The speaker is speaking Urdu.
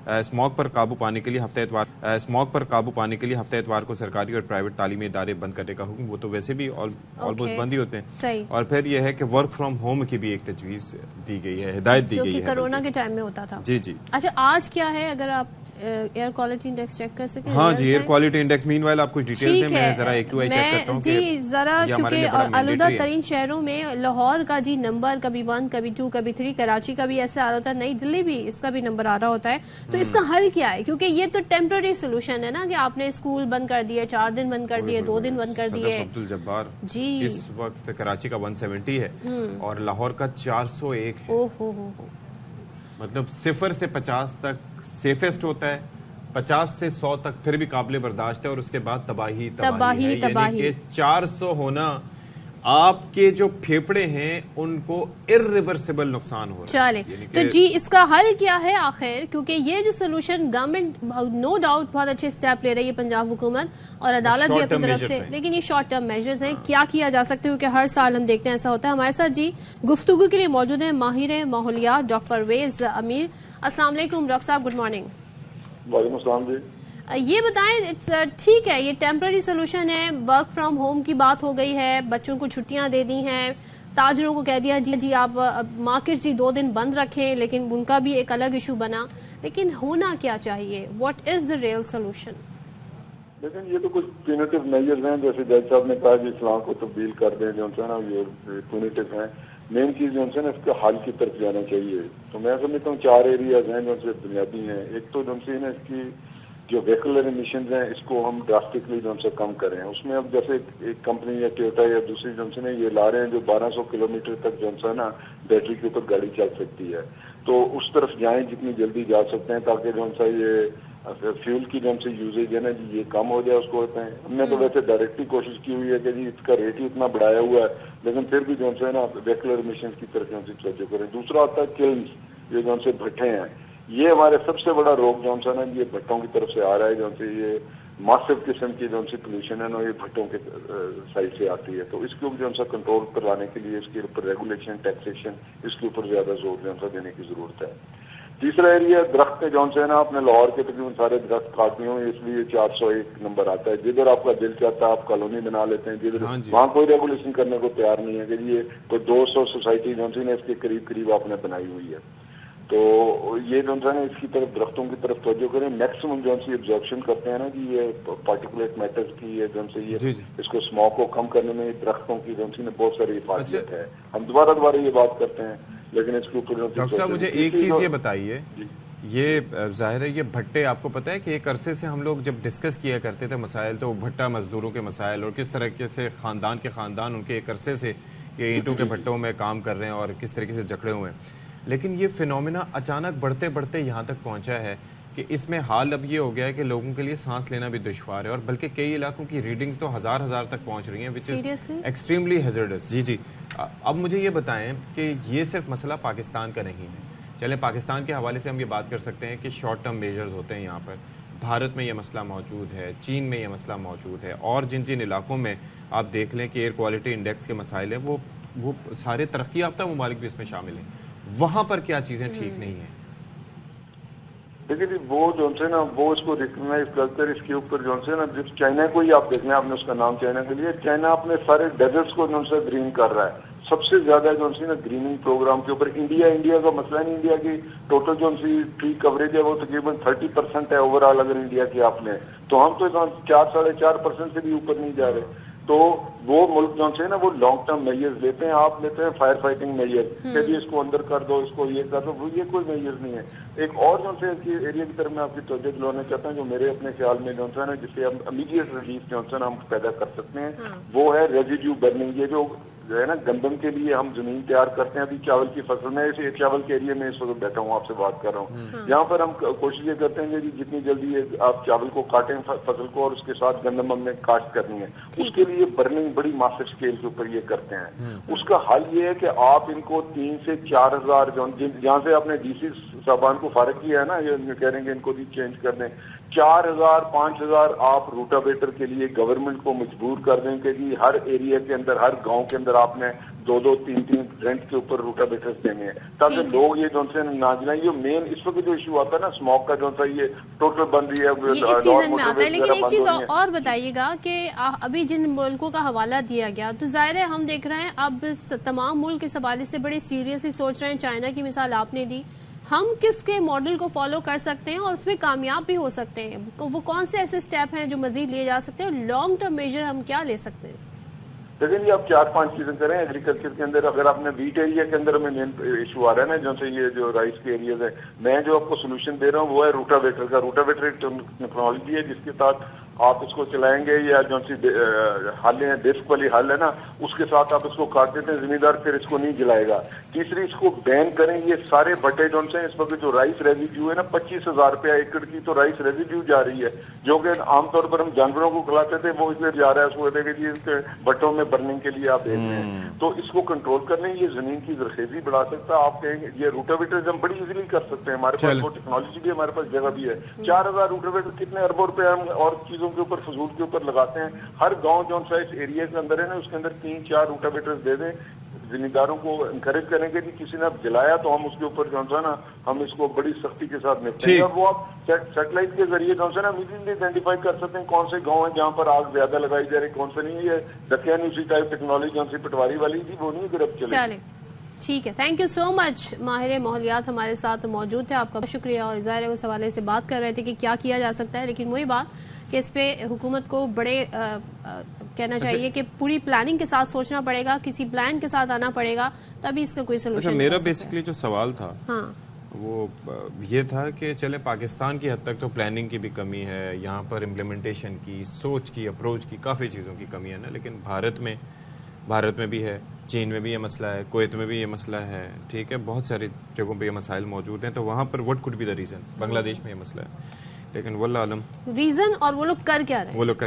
اسموگ پر قابو پانے کے لیے ہفتہ اتوار کو سرکاری اور پرائیویٹ تعلیمی ادارے بند کرنے کا حکم، وہ تو ویسے بھی آلموسٹ بند ہی ہوتے ہیں، اور پھر یہ ہے کہ ورک فرام ہوم کی بھی ایک تجویز دی گئی ہے، ہدایت دی گئی ہے، کرونا کے ٹائم میں ہوتا تھا۔ جی جی اچھا آج کیا ہے، اگر آپ ایئر کوالٹی انڈیکس چیک کر سکیں؟ ہاں جی، ایئر کوالٹی انڈیکس مین وائل آپ کچھ ڈیٹیل دیں، میں ذرا AQI چیک کرتا ہوں جی ذرا، کیونکہ آلودہ ترین شہروں میں لاہور کا جی نمبر کبھی 1 کبھی 2 کبھی 3، کراچی کا بھی ایسا آ رہا ہوتا ہے، نئی دلی بھی اس کا بھی نمبر آ رہا ہوتا ہے، تو اس کا حل کیا ہے؟ کیونکہ یہ تو ٹیمپرری سولوشن ہے نا، کہ آپ نے اسکول بند کر دیے، 4 دن بند کر دیے، 2 دن بند کر دیے۔ عبدالجبار جی اس وقت کراچی کا 170 ہے اور لاہور کا 401 ہے، مطلب 0 سے 50 تک سیفسٹ ہوتا ہے، 50 سے 100 تک پھر بھی قابل برداشت ہے، اور اس کے بعد تباہی ہے، یعنی کہ 400 ہونا آپ کے جو پھیپڑے ہیں ان کو irreversible نقصان ہو رہا ہے۔ چلے تو جی اس کا حل کیا ہے آخر؟ کیونکہ یہ جو سولوشن گورنمنٹ نو ڈاؤٹ بہت اچھے سٹیپ لے رہی ہے پنجاب حکومت اور عدالت بھی اپنی طرف سے، لیکن یہ شارٹ ٹرم میجرز ہیں، کیا کیا جا سکتے ہیں؟ کیونکہ ہر سال ہم دیکھتے ہیں ایسا ہوتا ہے۔ ہمارے ساتھ جی گفتگو کے لیے موجود ہیں ماہر ماحولیات ڈاکٹر پرویز امیر۔ السلام علیکم ڈاکٹر صاحب، گڈ مارننگ۔ وعلیکم السلام جی۔ یہ بتائیں، ٹھیک ہے یہ ٹیمپرری سولوشن ہے، ورک فرام ہوم کی بات ہو گئی ہے، بچوں کو چھٹیاں دے دی ہیں، تاجروں کو کہہ دیا جی آپ مارکیٹ 2 دن بند رکھیں، لیکن ان کا بھی ایک الگ ایشو بنا، لیکن ہونا کیا چاہیے؟ What is the real solution? لیکن یہ تو کچھ پینیٹو میجرز ہیں، جیسے جج صاحب نے کہا جی اسلام کو تبدیل کر دیں، جو ہے نا یہ پینیٹو ہیں۔ مین چیز جو ہے نا اس کا حل کی طرف جانا چاہیے، تو میں سمجھتا ہوں 4 ایریاز ہیں جو سے بنیادی ہیں۔ ایک تو جو ہے نا اس کی جو ویکولر ایمیشنز ہیں اس کو ہم ڈراسٹکلی جو سے کم کریں۔ اس میں اب جیسے ایک کمپنی یا ٹویوٹا یا دوسری جو ہے نا یہ لا رہے ہیں جو 1200 کلومیٹر تک جو ہے نا بیٹری کے اوپر گاڑی چل سکتی ہے، تو اس طرف جائیں جتنی جلدی جا سکتے ہیں، تاکہ جو ہے یہ فیول کی جو سے یوزیج ہے نا جی یہ کم ہو جائے۔ اس کو ہوتے ہیں ہم نے تو ویسے ڈائریکٹلی کوشش کی ہوئی ہے کہ جی اس کا ریٹ ہی اتنا بڑھایا ہوا ہے، لیکن پھر بھی جو ہے نا ویکولر ایمیشنز کی طرف جو سے توجہ کریں۔ دوسرا ہوتا ہے کلنز، یہ جو سے بھٹے ہیں، یہ ہمارے سب سے بڑا روگ جو ہے نا یہ بھٹوں کی طرف سے آ رہا ہے، جو سے یہ ماسو قسم کی جو سے پولوشن ہے نا یہ بھٹوں کے سائڈ سے آتی ہے، تو اس کو جو ہے کنٹرول پر لانے کے لیے اس کے اوپر ریگولیشن، ٹیکسیشن، اس کے اوپر زیادہ زور جو ہے دینے کی ضرورت ہے۔ تیسرا ایریا درخت جو ہے نا اپنے لاہور کے تقریباً سارے درخت کاٹنے ہوں، اس لیے 401 نمبر آتا ہے۔ جدھر آپ کا دل چاہتا ہے آپ کالونی بنا لیتے ہیں، جدھر وہاں کوئی ریگولیشن کرنے کو تیار نہیں ہے کہ یہ کوئی 200 سوسائٹی جو ہے اس کے قریب آپ نے بنائی ہوئی ہے، تو یہ جو ہے نا اس کی طرف درختوں کی طرف توجہ کریں۔ میکسیمم جو ہے ایبزارپشن کرتے ہیں نا کہ یہ پارٹیکولیٹ میٹر کی یہ جو ہے یہ اس کو اسموگ کو کم کرنے میں درختوں کی جو ہے بہت ساری حفاظت ہے۔ ہم دوبارہ یہ بات کرتے ہیں، لیکن اس کے اوپر ڈاکٹر صاحب مجھے ایک چیز یہ بتائیے، یہ ظاہر ہے یہ بھٹے، آپ کو پتہ ہے کہ ایک عرصے سے ہم لوگ جب ڈسکس کیا کرتے تھے مسائل، تو بھٹا مزدوروں کے مسائل اور کس طریقے سے خاندان کے خاندان ان کے ایک عرصے سے یہ اینٹوں کے بھٹوں میں کام کر رہے ہیں اور کس طریقے سے جکڑے ہوئے ہیں، لیکن یہ فینومینا اچانک بڑھتے بڑھتے یہاں تک پہنچا ہے کہ اس میں حال اب یہ ہو گیا ہے کہ لوگوں کے لیے سانس لینا بھی دشوار ہے، اور بلکہ کئی علاقوں کی ریڈنگز تو ہزار تک پہنچ رہی ہیں، وچ از ایکسٹریملی ہیزرڈس۔ جی اب مجھے یہ بتائیں کہ یہ صرف مسئلہ پاکستان کا نہیں ہے، چلیں پاکستان کے حوالے سے ہم یہ بات کر سکتے ہیں کہ شارٹ ٹرم میجرز ہوتے ہیں یہاں پر، بھارت میں یہ مسئلہ موجود ہے، چین میں یہ مسئلہ موجود ہے، اور جن علاقوں میں آپ دیکھ لیں کہ ایئر کوالٹی انڈیکس کے مسائل ہیں وہ سارے ترقی یافتہ ممالک بھی اس میں شامل ہیں، وہاں پر کیا چیزیں ٹھیک نہیں ہیں؟ دیکھیے جی وہ جو ہے نا وہ اس کو ریکگنائز کر کر اس کے اوپر جو ہے نا جب چائنا کو ہی آپ دیکھ لیں، آپ نے اس کا نام چائنا کے لیے، چائنا اپنے سارے ڈیزرٹس کو جو ہے گرین کر رہا ہے، سب سے زیادہ جو ہے نا گریننگ پروگرام کے اوپر۔ انڈیا کا مسئلہ نہیں، انڈیا کی ٹوٹل جو ٹری کوریج ہے وہ تقریباً 30% ہے اوور آل، اگر انڈیا کی آپ نے، تو ہم تو 4-4.5% سے بھی اوپر نہیں جا رہے۔ تو وہ ملک جو ہے نا وہ لانگ ٹرم میجرز لیتے ہیں، آپ لیتے ہیں فائر فائٹنگ میجر کہ جی اس کو اندر کر دو، اس کو یہ کر دو، یہ کوئی میجر نہیں ہے۔ ایک اور جو ہے ایریا کی طرف میں آپ کی توجہ دلانا چاہتا ہوں جو میرے اپنے خیال میں جو ہے نا جسے ہم امیڈیٹ ریلیف جو ہے نا ہم پیدا کر سکتے ہیں، وہ ہے ریزیڈیو برننگ۔ یہ جو ہے نا گندم کے لیے ہم زمین تیار کرتے ہیں، ابھی چاول کی فصل میں چاول کے ایریا میں اس وقت بیٹھا ہوں آپ سے بات کر رہا ہوں، یہاں پر ہم کوشش یہ کرتے ہیں کہ جتنی جلدی آپ چاول کو کاٹیں فصل کو، اور اس کے ساتھ گندم ہم نے کاشت کرنی ہے، اس کے لیے برننگ بڑی ماسٹر اسکیل کے اوپر یہ کرتے ہیں۔ اس کا حل یہ ہے کہ آپ ان کو 3 سے 4 ہزار جہاں سے آپ نے ڈی سی صاحبان کو فارغ کیا ہے نا، یہ کہہ رہے ہیں کہ ان کو بھی چینج کر دیں، 4000 5000 آپ روٹاویٹر کے لیے گورنمنٹ کو مجبور کر دیں کہ جی ہر ایریا کے اندر ہر گاؤں کے اندر آپ نے 2 3 رینٹ کے اوپر روٹاویٹر دینے ہیں تاکہ لوگ یہ جو سے نہ جائیں. یہ مین اس وقت جو ایشو آتا ہے نا اسموک کا جو سا یہ ٹوٹل بن رہی ہے اس سیزن میں آتا ہے. لیکن ایک چیز اور بتائیے گا کہ ابھی جن ملکوں کا حوالہ دیا گیا تو ظاہر ہے ہم دیکھ رہے ہیں اب تمام ملک اس حوالے سے بڑے سیریسلی سوچ رہے ہیں. چائنا کی مثال آپ نے دی, ہم کس کے ماڈل کو فالو کر سکتے ہیں اور اس میں کامیاب بھی ہو سکتے ہیں؟ وہ کون سے ایسے سٹیپ ہیں جو مزید لیے جا سکتے ہیں اور لانگ ٹرم میجر ہم کیا لے سکتے ہیں اس میں؟ لیکن یہ آپ 4-5 چیزیں کریں ایگریکلچر کے اندر. اگر آپ نے ویٹ ایریا کے اندر میں مین ایشو آ رہا ہے نا جو سے یہ جو رائس کے ایریاز ہیں, میں جو آپ کو سولوشن دے رہا ہوں وہ ہے روٹاویٹر کا. روٹاویٹر ایک ٹیکنالوجی ہے جس کے ساتھ آپ اس کو چلائیں گے یا جو سی ہل ہے ڈسک والی ہل ہے نا اس کے ساتھ آپ اس کو کاٹ دیتے ہیں زمیندار پھر اس کو نہیں جلائے گا. تیسری اس کو بین کریں. یہ سارے بٹے جو سے اس وقت جو رائس ریزیڈیو ہے نا 25,000 روپیہ ایکڑ کی تو رائس ریزیڈیو جا رہی ہے جو کہ عام طور پر ہم جانوروں کو کھلاتے تھے وہ اس لیے جا رہا ہے اس کو کہ جی اس کے بٹوں میں برننگ کے لیے آپ بھیج رہے ہیں. تو اس کو کنٹرول کر لیں. یہ زمین کی زرخیزی بڑھا سکتا ہے. آپ کہیں گے یہ روٹاویٹر ہم بڑی ایزیلی کر سکتے ہیں. ہمارے پاس وہ ٹیکنالوجی بھی ہے, ہمارے پاس جگہ بھی ہے. 4,000 روٹاویٹر کتنے اربوں روپے ہم اور چیزوں کے اوپر فضول کے اوپر لگاتے ہیں. ہر گاؤں جو سا اس ایریا کے اندر ہے نا اس کے اندر 3-4 روٹاویٹر دے دیں. زمینداروں کو انکریج کریں گے کہ کسی نے اب جلایا تو ہم اس کے اوپر جو ہے نا ہم اس کو بڑی سختی کے ساتھ نپٹیں گے. اور وہ آپ سیٹلائٹ کے ذریعے جو ہے نا امیڈیٹلی آئیڈینٹیفائی کر سکتے ہیں کون سے گاؤں ہیں جہاں پر آگ زیادہ لگائی جا رہی, کون سے نہیں. یہ دکیا نہیں اسی ٹائپ ٹیکنالوجی جو سی پٹواری والی تھی وہ نہیں گرفت چلے. ٹھیک ہے, تھینک یو سو مچ. ماہر ماحولیات ہمارے ساتھ موجود تھے, آپ کا شکریہ. اور ظاہر ہے اس حوالے سے بات کر رہے تھے کہ کیا کیا جا سکتا ہے, لیکن وہی بات کہ اس پہ حکومت کو بڑے کہنا چاہیے کہ پوری پلاننگ کے ساتھ سوچنا پڑے گا, کسی پلان کے ساتھ آنا پڑے گا تبھی اس کا کوئی سولوشن. میرا بیسکلی جو سوال تھا وہ یہ تھا کہ چلے پاکستان کی حد تک تو پلاننگ کی بھی کمی ہے, یہاں پر امپلیمنٹیشن کی, سوچ کی, اپروچ کی کافی چیزوں کی کمی ہے نا. لیکن بھارت میں بھی ہے, چین میں بھی یہ مسئلہ ہے, کویت میں بھی یہ مسئلہ ہے, ٹھیک ہے, بہت ساری جگہوں پہ یہ مسائل موجود ہیں. تو وہاں پر what could be the reason. Bangladesh میں یہ مسئلہ ہے, لیکن واللہ عالم ریزن اور وہ لوگ کر کیا رہے ہیں.